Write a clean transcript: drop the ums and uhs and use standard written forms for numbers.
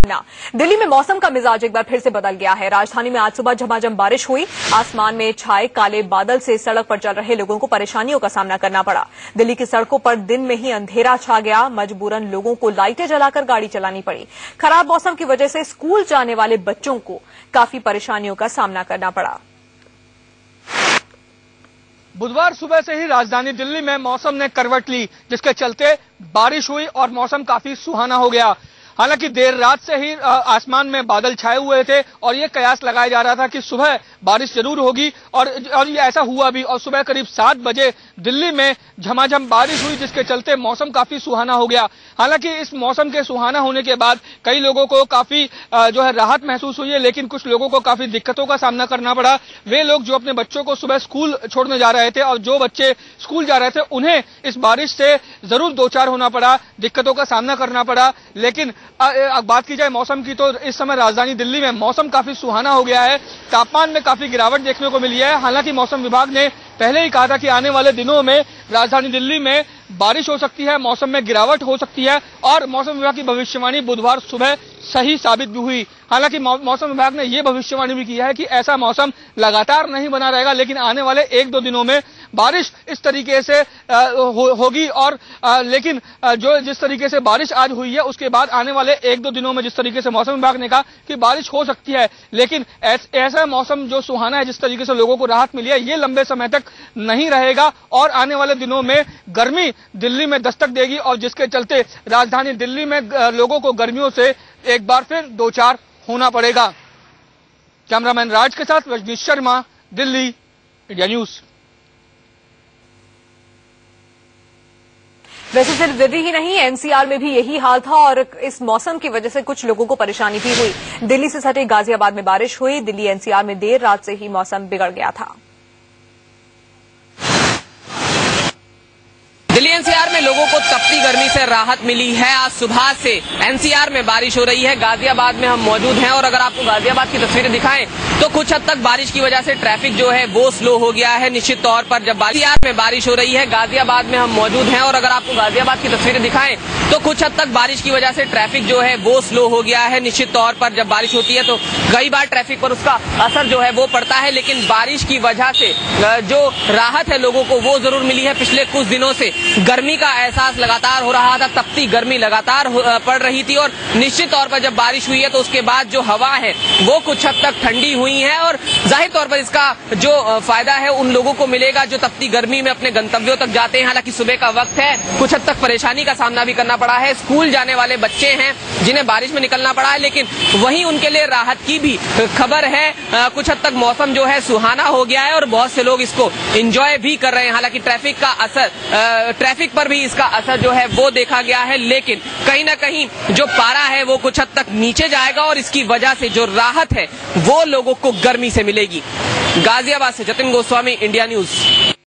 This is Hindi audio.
दिल्ली में मौसम का मिजाज एक बार फिर से बदल गया है। राजधानी में आज सुबह झमाझम बारिश हुई। आसमान में छाए काले बादल से सड़क पर चल रहे लोगों को परेशानियों का सामना करना पड़ा। दिल्ली की सड़कों पर दिन में ही अंधेरा छा गया। मजबूरन लोगों को लाइटें जलाकर गाड़ी चलानी पड़ी। खराब मौसम की वजह से स्कूल जाने वाले बच्चों को काफी परेशानियों का सामना करना पड़ा। बुधवार सुबह से ही राजधानी दिल्ली में मौसम ने करवट ली, जिसके चलते बारिश हुई और मौसम काफी सुहाना हो गया। हालांकि देर रात से ही आसमान में बादल छाए हुए थे और ये कयास लगाया जा रहा था कि सुबह बारिश जरूर होगी और ये ऐसा हुआ भी। और सुबह करीब 7 बजे दिल्ली में झमाझम बारिश हुई, जिसके चलते मौसम काफी सुहाना हो गया। हालांकि इस मौसम के सुहाना होने के बाद कई लोगों को काफी राहत महसूस हुई है, लेकिन कुछ लोगों को काफी दिक्कतों का सामना करना पड़ा। वे लोग जो अपने बच्चों को सुबह स्कूल छोड़ने जा रहे थे और जो बच्चे स्कूल जा रहे थे, उन्हें इस बारिश से जरूर दो चार होना पड़ा, दिक्कतों का सामना करना पड़ा। लेकिन बात की जाए मौसम की तो इस समय राजधानी दिल्ली में मौसम काफी सुहाना हो गया है। तापमान में काफी गिरावट देखने को मिली है। हालांकि मौसम विभाग ने पहले ही कहा था कि आने वाले दिनों में राजधानी दिल्ली में बारिश हो सकती है, मौसम में गिरावट हो सकती है और मौसम विभाग की भविष्यवाणी बुधवार सुबह सही साबित भी हुई। हालांकि मौसम विभाग ने यह भविष्यवाणी भी की है कि ऐसा मौसम लगातार नहीं बना रहेगा, लेकिन आने वाले 1-2 दिनों में बारिश इस तरीके से होगी। और लेकिन जो जिस तरीके से बारिश आज हुई है, उसके बाद आने वाले 1-2 दिनों में जिस तरीके से मौसम विभाग ने कहा कि बारिश हो सकती है, लेकिन ऐसा मौसम जो सुहाना है, जिस तरीके से लोगों को राहत मिली है, ये लंबे समय तक नहीं रहेगा और आने वाले दिनों में गर्मी दिल्ली में दस्तक देगी और जिसके चलते राजधानी दिल्ली में लोगों को गर्मियों से एक बार फिर दो चार होना पड़ेगा। कैमरामैन राज के साथ रजनीश शर्मा, दिल्ली, इंडिया न्यूज। वैसे सिर्फ दिल्ली ही नहीं, एनसीआर में भी यही हाल था और इस मौसम की वजह से कुछ लोगों को परेशानी भी हुई। दिल्ली से सटे गाजियाबाद में बारिश हुई। दिल्ली एनसीआर में देर रात से ही मौसम बिगड़ गया था। दिल्ली एनसीआर में लोगों को तपती गर्मी से राहत मिली है। आज सुबह से एनसीआर में बारिश हो रही है। गाजियाबाद में हम मौजूद हैं और अगर आपको गाजियाबाद की तस्वीरें दिखाएं तो कुछ हद तक बारिश की वजह से ट्रैफिक जो है वो स्लो हो गया है। निश्चित तौर पर जब एनसीआर में बारिश हो रही है, गाजियाबाद में हम मौजूद हैं और अगर आपको गाजियाबाद की तस्वीरें दिखाएं तो कुछ हद तक बारिश की वजह से ट्रैफिक जो है वो स्लो हो गया है। निश्चित तौर पर जब बारिश होती है तो कई बार ट्रैफिक पर उसका असर जो है वो पड़ता है, लेकिन बारिश की वजह से जो राहत है लोगों को वो जरूर मिली है। पिछले कुछ दिनों से गर्मी का एहसास लगातार हो रहा था, तपती गर्मी लगातार पड़ रही थी और निश्चित तौर पर जब बारिश हुई है तो उसके बाद जो हवा है वो कुछ हद तक ठंडी हुई है और जाहिर तौर पर इसका जो फायदा है उन लोगों को मिलेगा जो तपती गर्मी में अपने गंतव्यों तक जाते हैं। हालांकि सुबह का वक्त है, कुछ हद तक परेशानी का सामना भी करना पड़ा है। स्कूल जाने वाले बच्चे हैं जिन्हें बारिश में निकलना पड़ा है, लेकिन वहीं उनके लिए राहत की भी खबर है। कुछ हद तक मौसम जो है सुहाना हो गया है और बहुत से लोग इसको एंजॉय भी कर रहे हैं। हालांकि ट्रैफिक पर भी इसका असर जो है वो देखा गया है, लेकिन कहीं ना कहीं जो पारा है वो कुछ हद तक नीचे जाएगा और इसकी वजह से जो राहत है वो लोगों को गर्मी से मिलेगी। गाजियाबाद से जतिन गोस्वामी, इंडिया न्यूज।